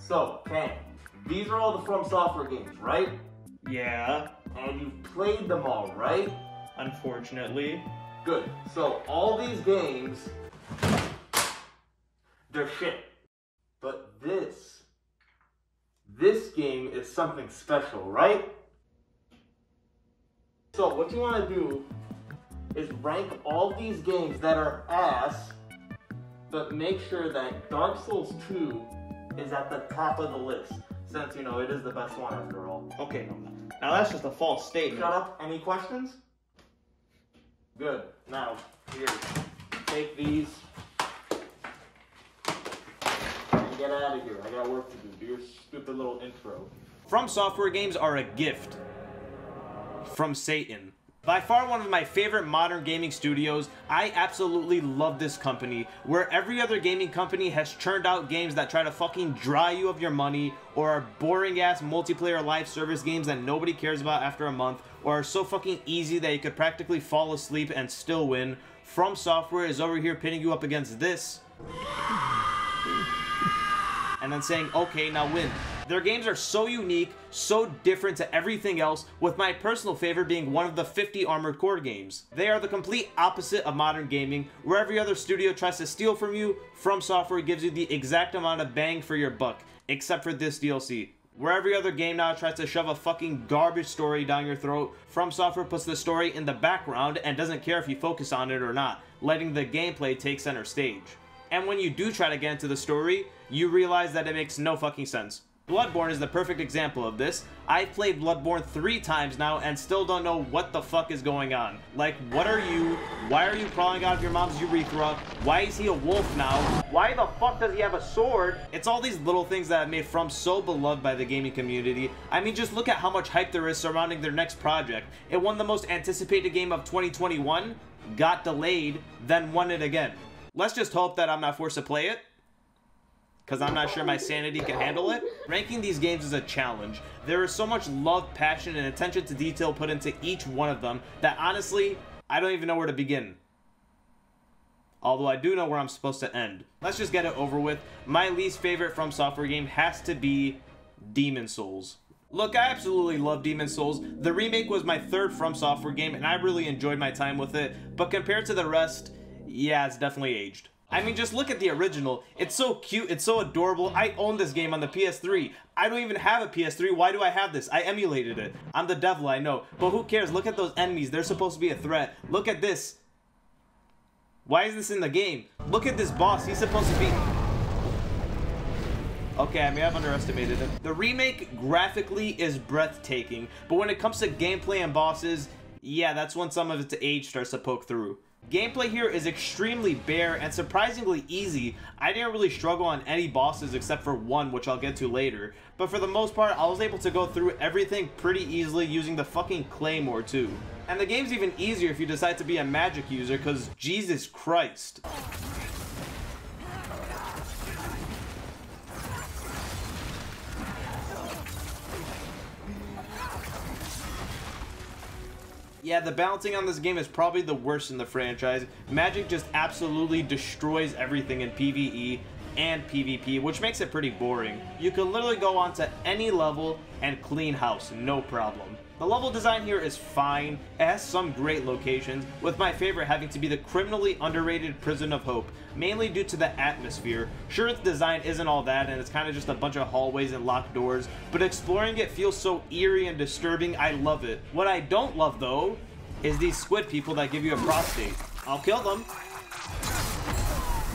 So, Kang, these are all the From Software games, right? Yeah. And you've played them all, right? Unfortunately. Good. So, all these games, they're shit. But this game is something special, right? So, what you want to do is rank all these games that are ass, but make sure that Dark Souls 2 is at the top of the list, since, you know, it is the best one after all. Okay, now that's just a false statement. Shut up. Any questions? Good. Now, here, take these and get out of here. I got work to do. Do your stupid little intro. From Software games are a gift from Satan. By far one of my favorite modern gaming studios. I absolutely love this company, where every other gaming company has churned out games that try to fucking dry you of your money, or are boring ass multiplayer live service games that nobody cares about after a month, or are so fucking easy that you could practically fall asleep and still win. From Software is over here pitting you up against this, and then saying, okay, now win. Their games are so unique, so different to everything else, with my personal favorite being one of the 50 Armored Core games. They are the complete opposite of modern gaming, where every other studio tries to steal from you. From Software gives you the exact amount of bang for your buck, except for this DLC. Where every other game now tries to shove a fucking garbage story down your throat, From Software puts the story in the background and doesn't care if you focus on it or not, letting the gameplay take center stage. And when you do try to get into the story, you realize that it makes no fucking sense. Bloodborne is the perfect example of this. I've played Bloodborne 3 times now and still don't know what the fuck is going on. Like, what are you? Why are you crawling out of your mom's urethra? Why is he a wolf now? Why the fuck does he have a sword? It's all these little things that have made From so beloved by the gaming community. I mean, just look at how much hype there is surrounding their next project. It won the most anticipated game of 2021, got delayed, then won it again. Let's just hope that I'm not forced to play it, because I'm not sure my sanity can handle it. Ranking these games is a challenge. There is so much love, passion, and attention to detail put into each one of them that honestly, I don't even know where to begin. Although I do know where I'm supposed to end. Let's just get it over with. My least favorite From Software game has to be Demon's Souls. Look, I absolutely love Demon's Souls. The remake was my third From Software game, and I really enjoyed my time with it. But compared to the rest, yeah, it's definitely aged. I mean, just look at the original. It's so cute, it's so adorable. I own this game on the PS3. I don't even have a PS3. Why do I have this? I emulated it. I'm the devil, I know. But who cares? Look at those enemies. They're supposed to be a threat. Look at this. Why is this in the game? Look at this boss. He's supposed to be... Okay, I may have underestimated it. The remake graphically is breathtaking, but when it comes to gameplay and bosses, yeah, that's when some of its age starts to poke through. Gameplay here is extremely bare and surprisingly easy. I didn't really struggle on any bosses except for one, which I'll get to later. But for the most part, I was able to go through everything pretty easily using the fucking Claymore too. And the game's even easier if you decide to be a magic user, cause Jesus Christ. Yeah, the balancing on this game is probably the worst in the franchise. Magic just absolutely destroys everything in PvE and PvP, which makes it pretty boring. You can literally go onto any level and clean house, no problem. The level design here is fine. It has some great locations, with my favorite having to be the criminally underrated Prison of Hope, mainly due to the atmosphere. Sure, its design isn't all that, and it's kind of just a bunch of hallways and locked doors, but exploring it feels so eerie and disturbing. I love it. What I don't love, though, is these squid people that give you a prostate. I'll kill them.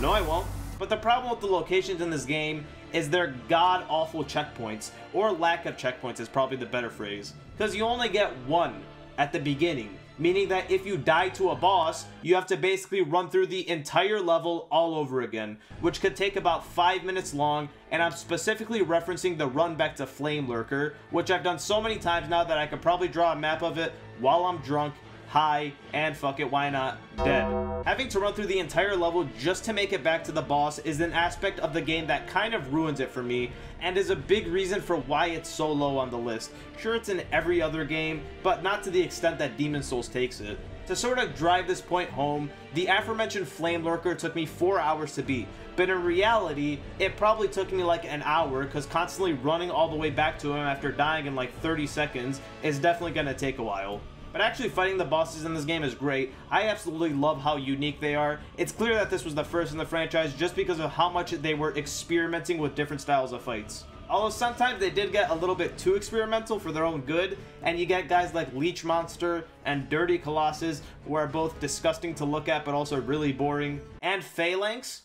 No, I won't. But the problem with the locations in this game is their god-awful checkpoints, or lack of checkpoints is probably the better phrase. Because you only get one at the beginning, meaning that if you die to a boss, you have to basically run through the entire level all over again, which could take about 5 minutes long, and I'm specifically referencing the run back to Flame Lurker, which I've done so many times now that I could probably draw a map of it while I'm drunk, high, and fuck it, why not, dead. Having to run through the entire level just to make it back to the boss is an aspect of the game that kind of ruins it for me, and is a big reason for why it's so low on the list. Sure, it's in every other game, but not to the extent that Demon's Souls takes it. To sort of drive this point home, the aforementioned Flame Lurker took me 4 hours to beat, but in reality, it probably took me like an hour because constantly running all the way back to him after dying in like 30 seconds is definitely going to take a while. But actually fighting the bosses in this game is great. I absolutely love how unique they are. It's clear that this was the first in the franchise just because of how much they were experimenting with different styles of fights. Although sometimes they did get a little bit too experimental for their own good, and you get guys like Leech Monster and Dirty Colossus, who are both disgusting to look at but also really boring. And Phalanx.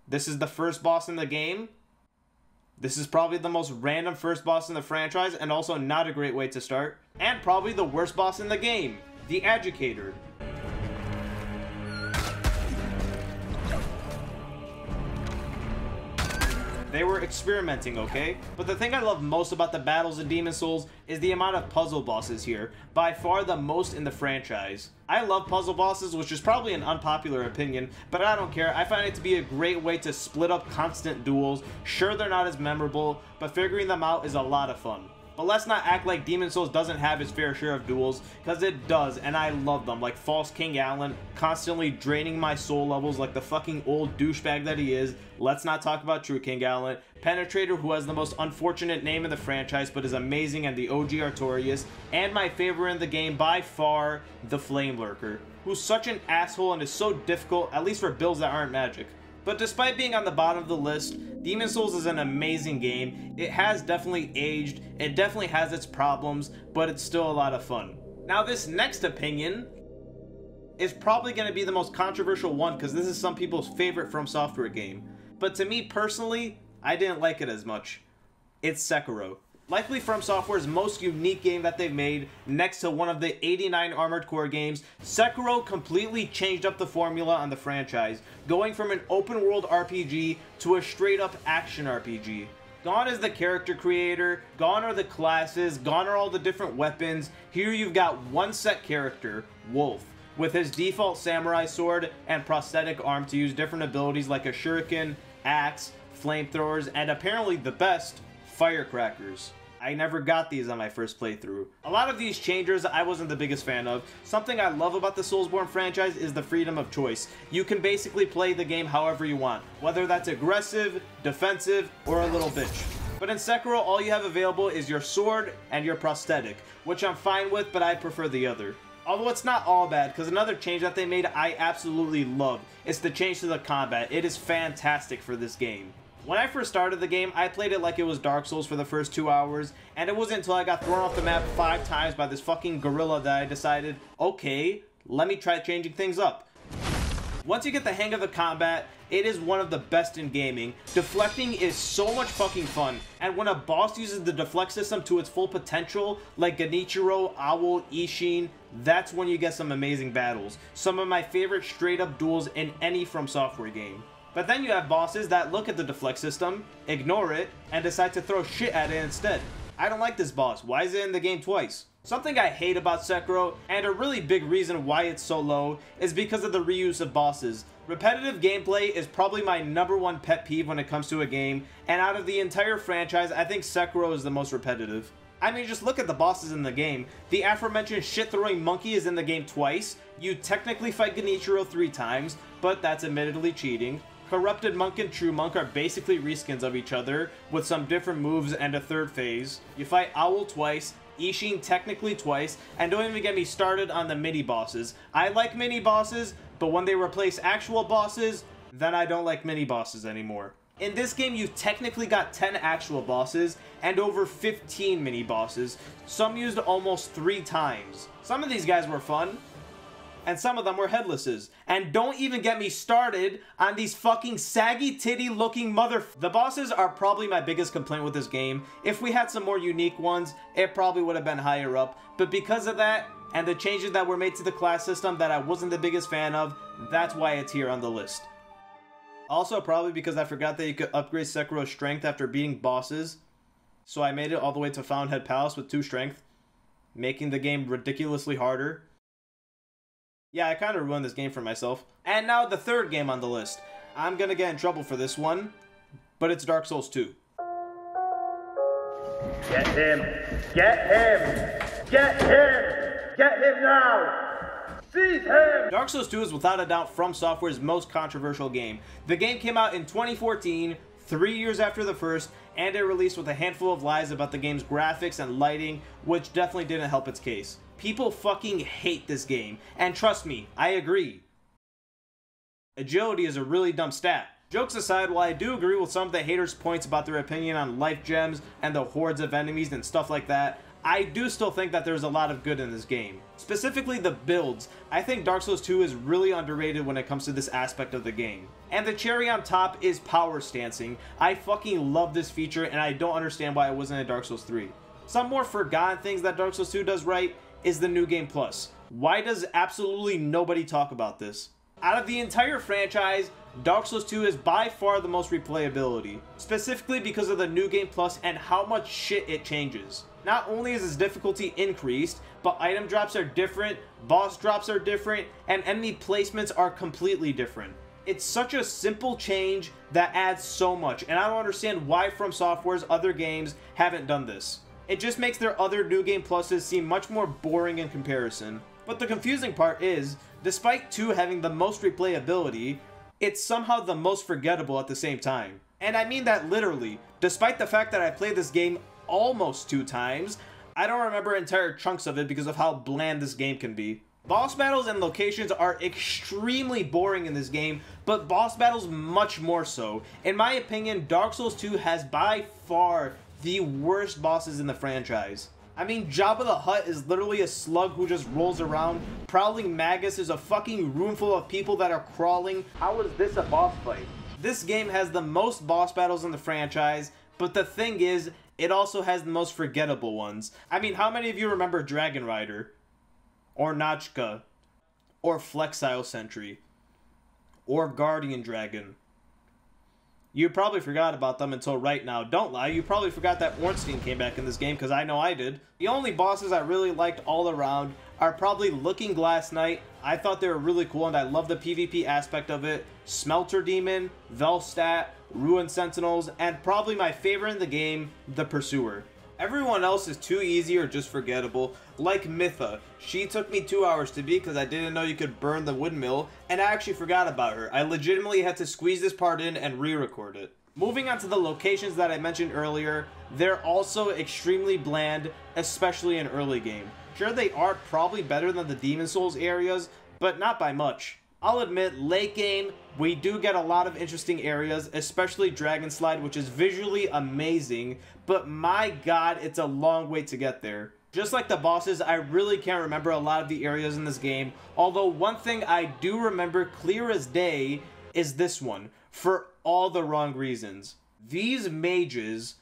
This is the first boss in the game. This is probably the most random first boss in the franchise, and also not a great way to start. And probably the worst boss in the game, the Educator. They were experimenting, okay? But the thing I love most about the battles in Demon's Souls is the amount of puzzle bosses here. By far the most in the franchise. I love puzzle bosses, which is probably an unpopular opinion, but I don't care. I find it to be a great way to split up constant duels. Sure, they're not as memorable, but figuring them out is a lot of fun. But let's not act like Demon's Souls doesn't have its fair share of duels, because it does, and I love them, like False King Allen, constantly draining my soul levels like the fucking old douchebag that he is. Let's not talk about True King Allen. Penetrator, who has the most unfortunate name in the franchise, but is amazing, and the OG Artorias. And my favorite in the game, by far, the Flame Lurker, who's such an asshole and is so difficult, at least for builds that aren't magic. But despite being on the bottom of the list, Demon's Souls is an amazing game. It has definitely aged, it definitely has its problems, but it's still a lot of fun. Now this next opinion is probably going to be the most controversial one because this is some people's favorite From Software game. But to me personally, I didn't like it as much. It's Sekiro. Likely From Software's most unique game that they've made, next to one of the 89 Armored Core games, Sekiro completely changed up the formula on the franchise, going from an open world RPG to a straight up action RPG. Gone is the character creator, gone are the classes, gone are all the different weapons. Here you've got one set character, Wolf, with his default samurai sword and prosthetic arm to use different abilities like a shuriken, axe, flamethrowers, and apparently the best, firecrackers. I never got these on my first playthrough. A lot of these changes I wasn't the biggest fan of. Something I love about the Soulsborne franchise is the freedom of choice. You can basically play the game however you want, whether that's aggressive, defensive, or a little bitch. But in Sekiro, all you have available is your sword and your prosthetic, which I'm fine with, but I prefer the other. Although it's not all bad, because another change that they made I absolutely love is the change to the combat. It is fantastic for this game. When I first started the game, I played it like it was Dark Souls for the first 2 hours, and it wasn't until I got thrown off the map 5 times by this fucking gorilla that I decided, okay, let me try changing things up. Once you get the hang of the combat, it is one of the best in gaming. Deflecting is so much fucking fun, and when a boss uses the deflect system to its full potential, like Genichiro, Owl, Ishin, that's when you get some amazing battles. Some of my favorite straight up duels in any From Software game. But then you have bosses that look at the deflect system, ignore it, and decide to throw shit at it instead. I don't like this boss. Why is it in the game twice? Something I hate about Sekiro, and a really big reason why it's so low, is because of the reuse of bosses. Repetitive gameplay is probably my #1 pet peeve when it comes to a game, and out of the entire franchise, I think Sekiro is the most repetitive. I mean, just look at the bosses in the game. The aforementioned shit-throwing monkey is in the game twice. You technically fight Genichiro 3 times, but that's admittedly cheating. Corrupted Monk and True Monk are basically reskins of each other, with some different moves and a third phase. You fight Owl twice, Ishin technically twice, and don't even get me started on the mini-bosses. I like mini-bosses, but when they replace actual bosses, then I don't like mini-bosses anymore. In this game, you technically got 10 actual bosses, and over 15 mini-bosses, some used almost 3 times. Some of these guys were fun, and some of them were headlesses. And don't even get me started on these fucking saggy titty looking The bosses are probably my biggest complaint with this game. If we had some more unique ones, it probably would have been higher up. But because of that, and the changes that were made to the class system that I wasn't the biggest fan of, that's why it's here on the list. Also, probably because I forgot that you could upgrade Sekiro's strength after beating bosses. So I made it all the way to Fountainhead Palace with 2 strength, making the game ridiculously harder. Yeah, I kind of ruined this game for myself. And now the third game on the list. I'm gonna get in trouble for this one, but it's Dark Souls 2. Get him! Get him! Get him! Get him now! Seize him! Dark Souls 2 is without a doubt From Software's most controversial game. The game came out in 2014, 3 years after the first, and it released with a handful of lies about the game's graphics and lighting, which definitely didn't help its case. People fucking hate this game, and trust me, I agree. Agility is a really dumb stat. Jokes aside, while I do agree with some of the haters' points about their opinion on life gems and the hordes of enemies and stuff like that, I do still think that there's a lot of good in this game. Specifically the builds. I think Dark Souls 2 is really underrated when it comes to this aspect of the game. And the cherry on top is power stancing. I fucking love this feature and I don't understand why it wasn't in Dark Souls 3. Some more forgotten things that Dark Souls 2 does right is the New Game Plus. Why does absolutely nobody talk about this? Out of the entire franchise, Dark Souls 2 is by far the most replayability, specifically because of the New Game Plus and how much shit it changes. Not only is its difficulty increased, but item drops are different, boss drops are different, and enemy placements are completely different. It's such a simple change that adds so much, and I don't understand why From Software's other games haven't done this. It just makes their other New Game Pluses seem much more boring in comparison. But the confusing part is, despite 2 having the most replayability, it's somehow the most forgettable at the same time. And I mean that literally. Despite the fact that I played this game almost 2 times, I don't remember entire chunks of it because of how bland this game can be. Boss battles and locations are extremely boring in this game, but boss battles much more so. In my opinion, Dark Souls 2 has by far the worst bosses in the franchise. I mean, Jabba the Hutt is literally a slug who just rolls around. Prowling Magus is a fucking room full of people that are crawling. How is this a boss fight? This game has the most boss battles in the franchise, but the thing is, it also has the most forgettable ones. I mean, how many of you remember Dragon Rider? Or Nachka? Or Flexile Sentry? Or Guardian Dragon? You probably forgot about them until right now. Don't lie, you probably forgot that Ornstein came back in this game, because I know I did. The only bosses I really liked all around are probably Looking Glass Knight. I thought they were really cool and I love the PvP aspect of it. Smelter Demon, Velstadt, Ruin Sentinels, and probably my favorite in the game, the Pursuer. Everyone else is too easy or just forgettable, like Mytha. She took me 2 hours to beat because I didn't know you could burn the windmill, and I actually forgot about her. I legitimately had to squeeze this part in and re-record it. Moving on to the locations that I mentioned earlier, they're also extremely bland, especially in early game. Sure, they are probably better than the Demon Souls areas, but not by much. I'll admit, late game, we do get a lot of interesting areas, especially Dragon Slide, which is visually amazing, but my god, it's a long way to get there. Just like the bosses, I really can't remember a lot of the areas in this game, although one thing I do remember clear as day is this one, for all the wrong reasons. These mages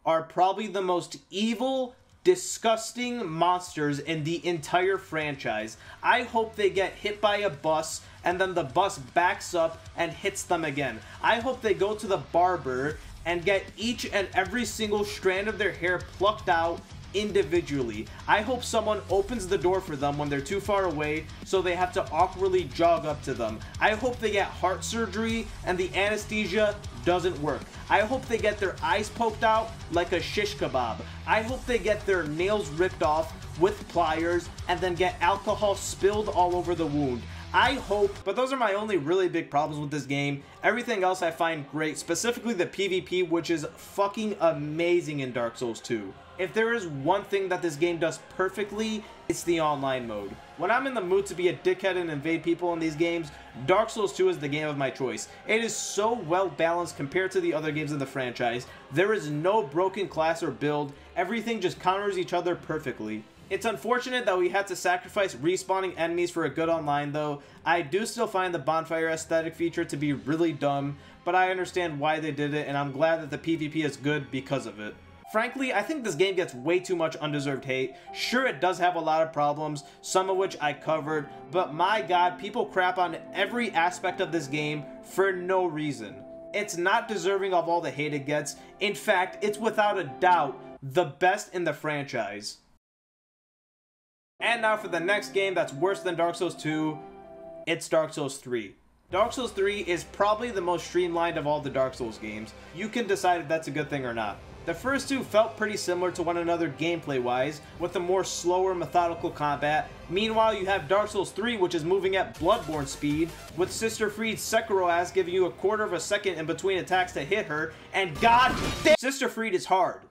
are probably the most evil, disgusting monsters in the entire franchise. I hope they get hit by a bus and then the bus backs up and hits them again. I hope they go to the barber and get each and every single strand of their hair plucked out individually. I hope someone opens the door for them when they're too far away so they have to awkwardly jog up to them. I hope they get heart surgery and the anesthesia doesn't work. I hope they get their eyes poked out like a shish kebab. I hope they get their nails ripped off with pliers and then get alcohol spilled all over the wound. I hope, but those are my only really big problems with this game. Everything else I find great, specifically the PvP, which is fucking amazing in Dark Souls 2. If there is one thing that this game does perfectly, it's the online mode. When I'm in the mood to be a dickhead and invade people in these games, Dark Souls 2 is the game of my choice. It is so well balanced compared to the other games in the franchise. There is no broken class or build. Everything just counters each other perfectly. It's unfortunate that we had to sacrifice respawning enemies for a good online though. I do still find the bonfire aesthetic feature to be really dumb, but I understand why they did it and I'm glad that the PvP is good because of it. Frankly, I think this game gets way too much undeserved hate. Sure, it does have a lot of problems, some of which I covered, but my god, people crap on every aspect of this game for no reason. It's not deserving of all the hate it gets. In fact, it's without a doubt the best in the franchise. And now for the next game that's worse than Dark Souls 2, it's Dark Souls 3. Dark Souls 3 is probably the most streamlined of all the Dark Souls games. You can decide if that's a good thing or not. The first two felt pretty similar to one another gameplay-wise, with a more slower, methodical combat. Meanwhile, you have Dark Souls 3, which is moving at Bloodborne speed, with Sister Fried's Sekiro ass giving you a quarter of a second in between attacks to hit her, and god damn, Sister Fried is hard.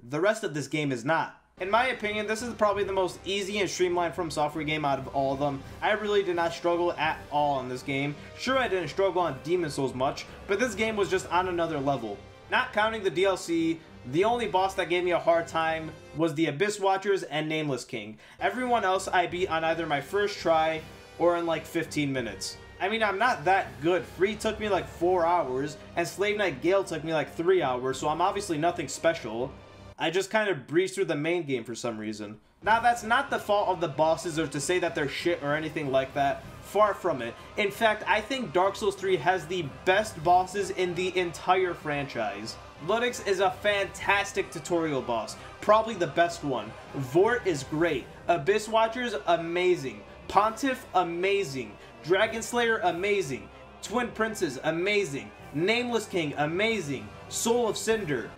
The rest of this game is not. In my opinion, this is probably the most easy and streamlined From Software game out of all of them. I really did not struggle at all in this game. Sure, I didn't struggle on Demon Souls much, but this game was just on another level. Not counting the DLC, the only boss that gave me a hard time was the Abyss Watchers and Nameless King. Everyone else I beat on either my first try or in like 15 minutes. I mean, I'm not that good. Free took me like 4 hours, and Slave Knight Gale took me like 3 hours, so I'm obviously nothing special. I just kind of breezed through the main game for some reason. Now, that's not the fault of the bosses or to say that they're shit or anything like that. Far from it. In fact, I think Dark Souls 3 has the best bosses in the entire franchise. Ludix is a fantastic tutorial boss, probably the best one. Vort is great. Abyss Watchers, amazing. Pontiff, amazing. Dragon Slayer, amazing. Twin Princes, amazing. Nameless King, amazing. Soul of Cinder.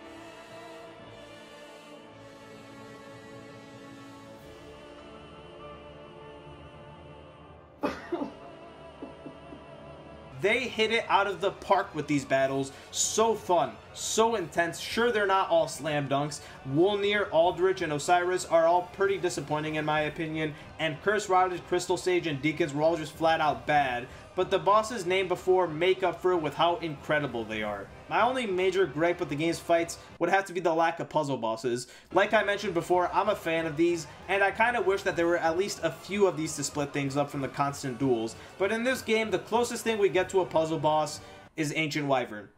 They hit it out of the park with these battles. So fun, so intense. Sure, they're not all slam dunks. Wolnir, Aldrich, and Osiris are all pretty disappointing in my opinion, and Curse Riders, Crystal Sage, and Deacons were all just flat out bad, but the bosses named before make up for it with how incredible they are. My only major gripe with the game's fights would have to be the lack of puzzle bosses. Like I mentioned before, I'm a fan of these, and I kind of wish that there were at least a few of these to split things up from the constant duels. But in this game, the closest thing we get to a puzzle boss is Ancient Wyvern.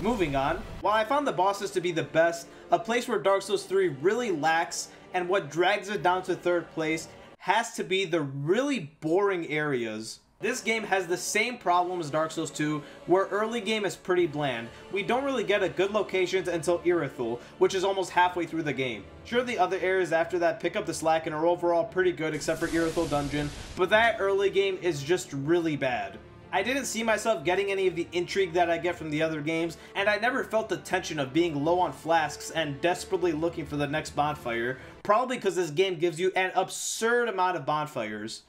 Moving on, while I found the bosses to be the best, a place where Dark Souls 3 really lacks, and what drags it down to third place, has to be the really boring areas. This game has the same problem as Dark Souls 2, where early game is pretty bland. We don't really get a good locations until Irithyll, which is almost halfway through the game. Sure, the other areas after that pick up the slack and are overall pretty good except for Irithyll Dungeon, but that early game is just really bad. I didn't see myself getting any of the intrigue that I get from the other games, and I never felt the tension of being low on flasks and desperately looking for the next bonfire, probably because this game gives you an absurd amount of bonfires.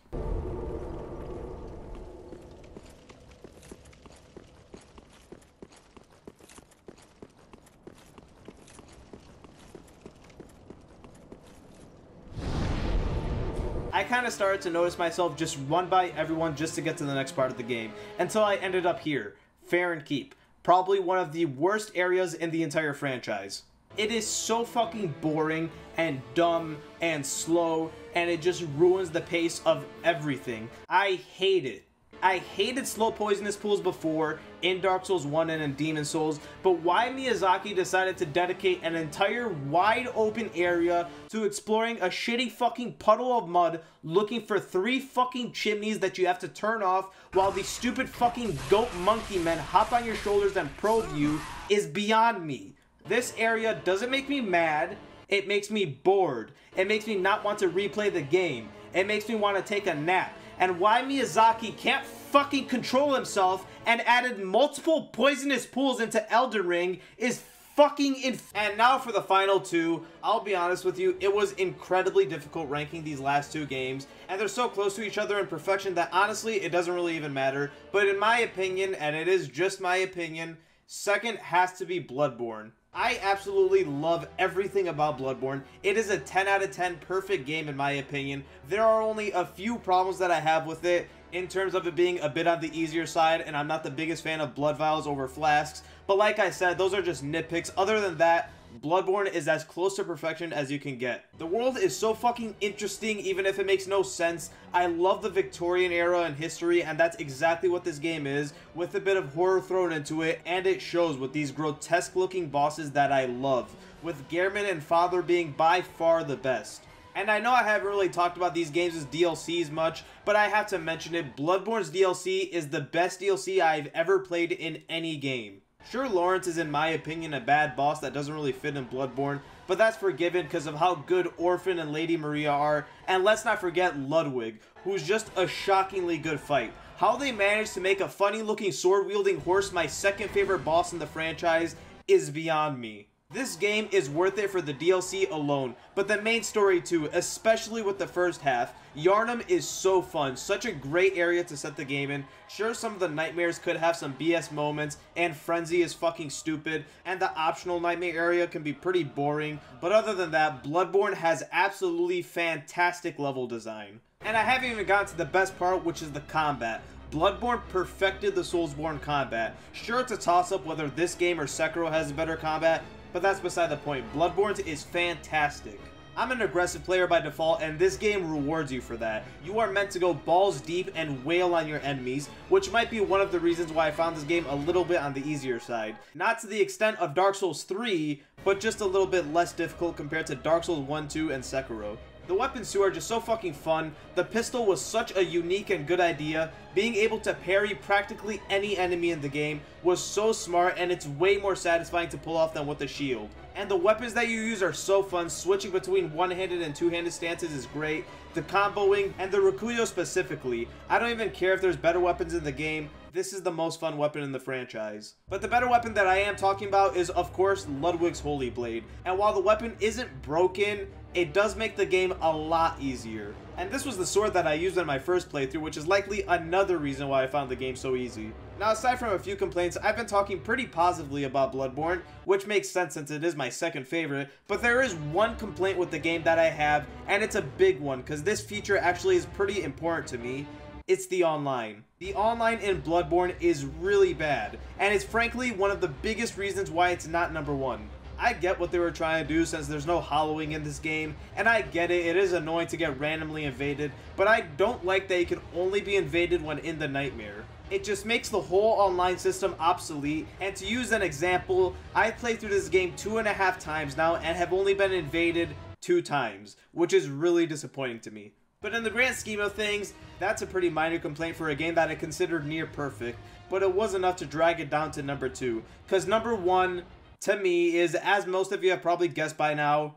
I kind of started to notice myself just run by everyone just to get to the next part of the game, until I ended up here, Farron Keep, probably one of the worst areas in the entire franchise. It is so fucking boring and dumb and slow, and it just ruins the pace of everything. I hate it. I hated slow poisonous pools before, in Dark Souls 1 and in Demon Souls, but why Miyazaki decided to dedicate an entire wide open area to exploring a shitty fucking puddle of mud looking for 3 fucking chimneys that you have to turn off while these stupid fucking goat monkey men hop on your shoulders and probe you is beyond me. This area doesn't make me mad, it makes me bored. It makes me not want to replay the game. It makes me want to take a nap. And why Miyazaki can't fucking control himself and added multiple poisonous pools into Elden Ring is fucking And now for the final two. I'll be honest with you, it was incredibly difficult ranking these last 2 games, and they're so close to each other in perfection that honestly it doesn't really even matter. But in my opinion, and it is just my opinion, second has to be Bloodborne. I absolutely love everything about Bloodborne. It is a 10 out of 10 perfect game in my opinion. There are only a few problems that I have with it in terms of it being a bit on the easier side, and I'm not the biggest fan of blood vials over flasks. But like I said, those are just nitpicks. Other than that, Bloodborne is as close to perfection as you can get. The world is so fucking interesting even if it makes no sense. I love the Victorian era and history, and that's exactly what this game is, with a bit of horror thrown into it, and it shows with these grotesque looking bosses that I love, with Gehrman and Father being by far the best. And I know I haven't really talked about these games as DLCs much, but I have to mention it. Bloodborne's DLC is the best DLC I've ever played in any game. Sure, Lawrence is in my opinion a bad boss that doesn't really fit in Bloodborne, but that's forgiven because of how good Orphan and Lady Maria are, and let's not forget Ludwig, who's just a shockingly good fight. How they managed to make a funny looking sword wielding horse my second favorite boss in the franchise is beyond me. This game is worth it for the DLC alone, but the main story too, especially with the first half. Yharnam is so fun, such a great area to set the game in. Sure, some of the nightmares could have some BS moments, and Frenzy is fucking stupid, and the optional nightmare area can be pretty boring, but other than that, Bloodborne has absolutely fantastic level design. And I haven't even gotten to the best part, which is the combat. Bloodborne perfected the Soulsborne combat. Sure, it's a toss-up whether this game or Sekiro has better combat, but that's beside the point. Bloodborne is fantastic. I'm an aggressive player by default, and this game rewards you for that. You are meant to go balls deep and wail on your enemies, which might be one of the reasons why I found this game a little bit on the easier side. Not to the extent of Dark Souls 3, but just a little bit less difficult compared to Dark Souls 1, 2, and Sekiro. The weapons too are just so fucking fun. The pistol was such a unique and good idea. Being able to parry practically any enemy in the game was so smart, and it's way more satisfying to pull off than with the shield. And the weapons that you use are so fun. Switching between one-handed and two-handed stances is great. The comboing and the Rikuyo specifically. I don't even care if there's better weapons in the game. This is the most fun weapon in the franchise. But the better weapon that I am talking about is, of course, Ludwig's Holy Blade. And while the weapon isn't broken, it does make the game a lot easier. And this was the sword that I used in my first playthrough, which is likely another reason why I found the game so easy. Now, aside from a few complaints, I've been talking pretty positively about Bloodborne, which makes sense since it is my second favorite, but there is one complaint with the game that I have, and it's a big one, because this feature actually is pretty important to me. It's the online. The online in Bloodborne is really bad, and it's frankly one of the biggest reasons why it's not number one. I get what they were trying to do since there's no hollowing in this game, and I get it, it is annoying to get randomly invaded, but I don't like that you can only be invaded when in the nightmare. It just makes the whole online system obsolete, and to use an example, I played through this game 2.5 times now and have only been invaded 2 times, which is really disappointing to me. But in the grand scheme of things, that's a pretty minor complaint for a game that I considered near perfect, but it was enough to drag it down to number 2, because number 1, to me, is, as most of you have probably guessed by now,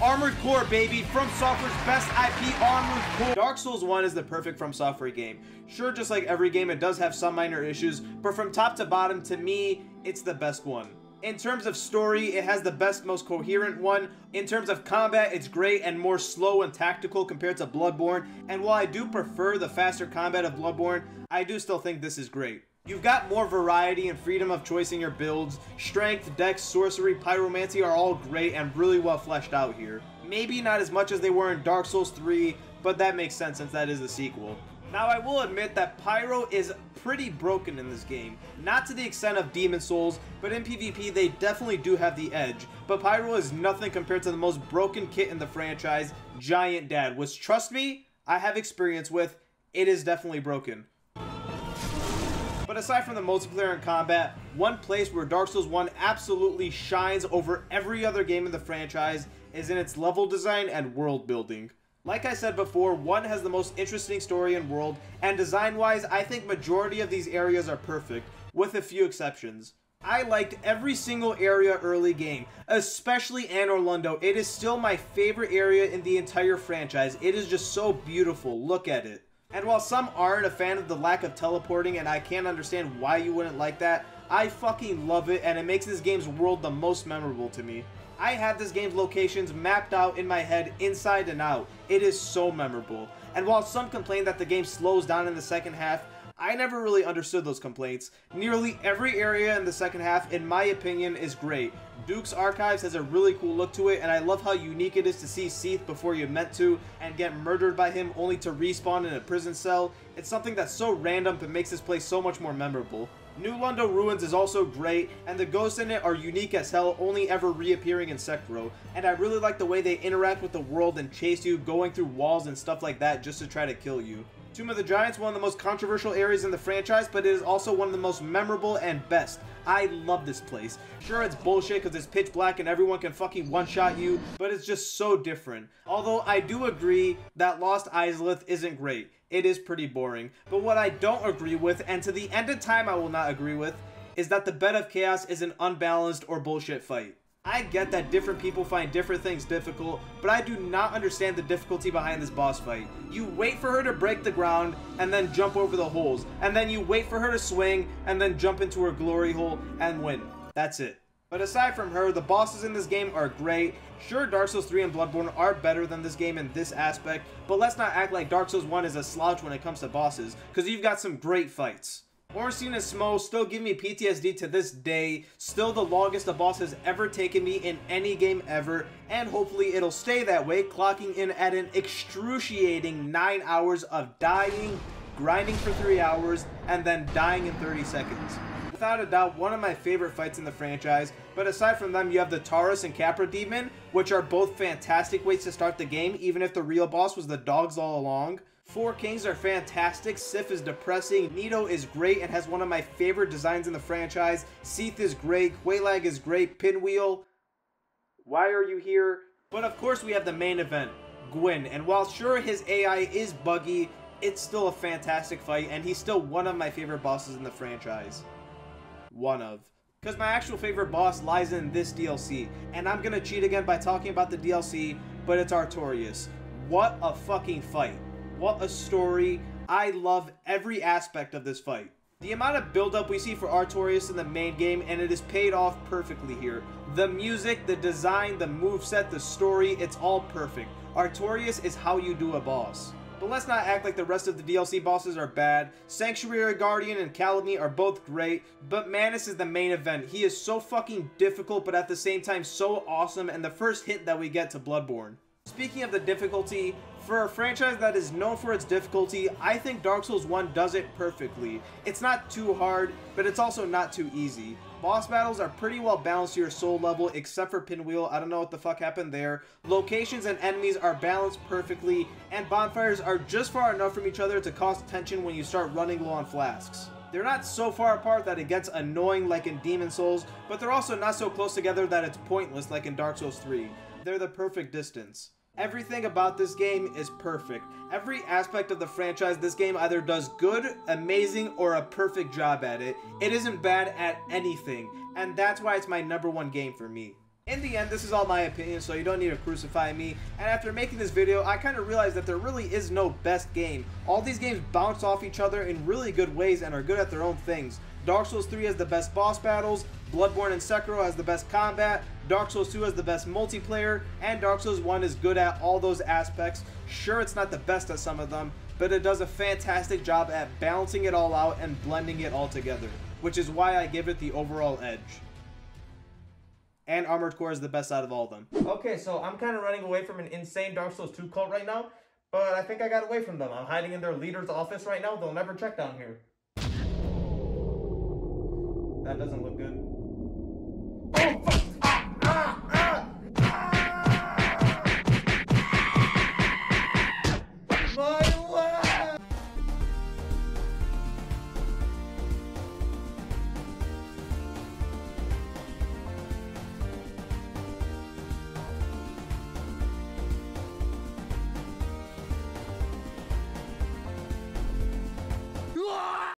Armored Core, baby! From Software's best IP, Armored Core! Dark Souls 1 is the perfect From Software game. Sure, just like every game, it does have some minor issues, but from top to bottom, to me, it's the best one. In terms of story, it has the best, most coherent one. In terms of combat, it's great and more slow and tactical compared to Bloodborne, and while I do prefer the faster combat of Bloodborne, I do still think this is great. You've got more variety and freedom of choice in your builds. Strength, dex, sorcery, pyromancy are all great and really well fleshed out here. Maybe not as much as they were in Dark Souls 3, but that makes sense since that is the sequel. Now, I will admit that Pyro is pretty broken in this game. Not to the extent of Demon Souls, but in PvP they definitely do have the edge. But Pyro is nothing compared to the most broken kit in the franchise, Giant Dad, which, trust me, I have experience with. It is definitely broken. But aside from the multiplayer and combat, one place where Dark Souls 1 absolutely shines over every other game in the franchise is in its level design and world building. Like I said before, 1 has the most interesting story and world, and design-wise, I think majority of these areas are perfect, with a few exceptions. I liked every single area early game, especially Anor Londo. It is still my favorite area in the entire franchise. It is just so beautiful. Look at it. And while some aren't a fan of the lack of teleporting, and I can't understand why you wouldn't like that, I fucking love it, and it makes this game's world the most memorable to me. I have this game's locations mapped out in my head inside and out. It is so memorable. And while some complain that the game slows down in the second half, I never really understood those complaints. Nearly every area in the second half, in my opinion, is great. Duke's Archives has a really cool look to it, and I love how unique it is to see Seath before you're meant to, and get murdered by him only to respawn in a prison cell. It's something that's so random but makes this place so much more memorable. New Londo Ruins is also great, and the ghosts in it are unique as hell, only ever reappearing in Sekiro. And I really like the way they interact with the world and chase you, going through walls and stuff like that just to try to kill you. Tomb of the Giants, one of the most controversial areas in the franchise, but it is also one of the most memorable and best. I love this place. Sure, it's bullshit because it's pitch black and everyone can fucking one-shot you, but it's just so different. Although I do agree that Lost Izalith isn't great. It is pretty boring. But what I don't agree with, and to the end of time I will not agree with, is that the Bed of Chaos is an unbalanced or bullshit fight. I get that different people find different things difficult, but I do not understand the difficulty behind this boss fight. You wait for her to break the ground, and then jump over the holes, and then you wait for her to swing, and then jump into her glory hole, and win. That's it. But aside from her, the bosses in this game are great. Sure, Dark Souls 3 and Bloodborne are better than this game in this aspect, but let's not act like Dark Souls 1 is a slouch when it comes to bosses, because you've got some great fights. Ornstein and Smo still give me PTSD to this day, still the longest a boss has ever taken me in any game ever, and hopefully it'll stay that way, clocking in at an excruciating 9 hours of dying, grinding for 3 hours, and then dying in 30 seconds. Without a doubt, one of my favorite fights in the franchise, but aside from them, you have the Taurus and Capra Demon, which are both fantastic ways to start the game, even if the real boss was the dogs all along. Four Kings are fantastic, Sif is depressing, Nito is great and has one of my favorite designs in the franchise, Seath is great, Quelaag is great, Pinwheel, why are you here? But of course we have the main event, Gwyn, and while sure his AI is buggy, it's still a fantastic fight and he's still one of my favorite bosses in the franchise. One of. Because my actual favorite boss lies in this DLC, and I'm gonna cheat again by talking about the DLC, but it's Artorias. What a fucking fight. What a story. I love every aspect of this fight. The amount of build-up we see for Artorias in the main game, and it is paid off perfectly here. The music, the design, the moveset, the story, it's all perfect. Artorias is how you do a boss. But let's not act like the rest of the DLC bosses are bad. Sanctuary Guardian and Calamy are both great, but Manus is the main event. He is so fucking difficult, but at the same time so awesome, and the first hint that we get to Bloodborne. Speaking of the difficulty, for a franchise that is known for its difficulty, I think Dark Souls 1 does it perfectly. It's not too hard, but it's also not too easy. Boss battles are pretty well balanced to your soul level, except for Pinwheel. I don't know what the fuck happened there. Locations and enemies are balanced perfectly, and bonfires are just far enough from each other to cause tension when you start running low on flasks. They're not so far apart that it gets annoying like in Demon Souls, but they're also not so close together that it's pointless like in Dark Souls 3. They're the perfect distance. Everything about this game is perfect. Every aspect of the franchise, this game either does good, amazing, or a perfect job at it. It isn't bad at anything, and that's why it's my #1 game for me. In the end, this is all my opinion, so you don't need to crucify me, and after making this video, I kind of realized that there really is no best game. All these games bounce off each other in really good ways and are good at their own things. Dark Souls 3 has the best boss battles, Bloodborne and Sekiro has the best combat, Dark Souls 2 has the best multiplayer, and Dark Souls 1 is good at all those aspects. Sure, it's not the best at some of them, but it does a fantastic job at balancing it all out and blending it all together, which is why I give it the overall edge. And Armored Core is the best out of all of them. Okay, so I'm kind of running away from an insane Dark Souls 2 cult right now, but I think I got away from them. I'm hiding in their leader's office right now. They'll never check down here. That doesn't look good. Oh, fuck!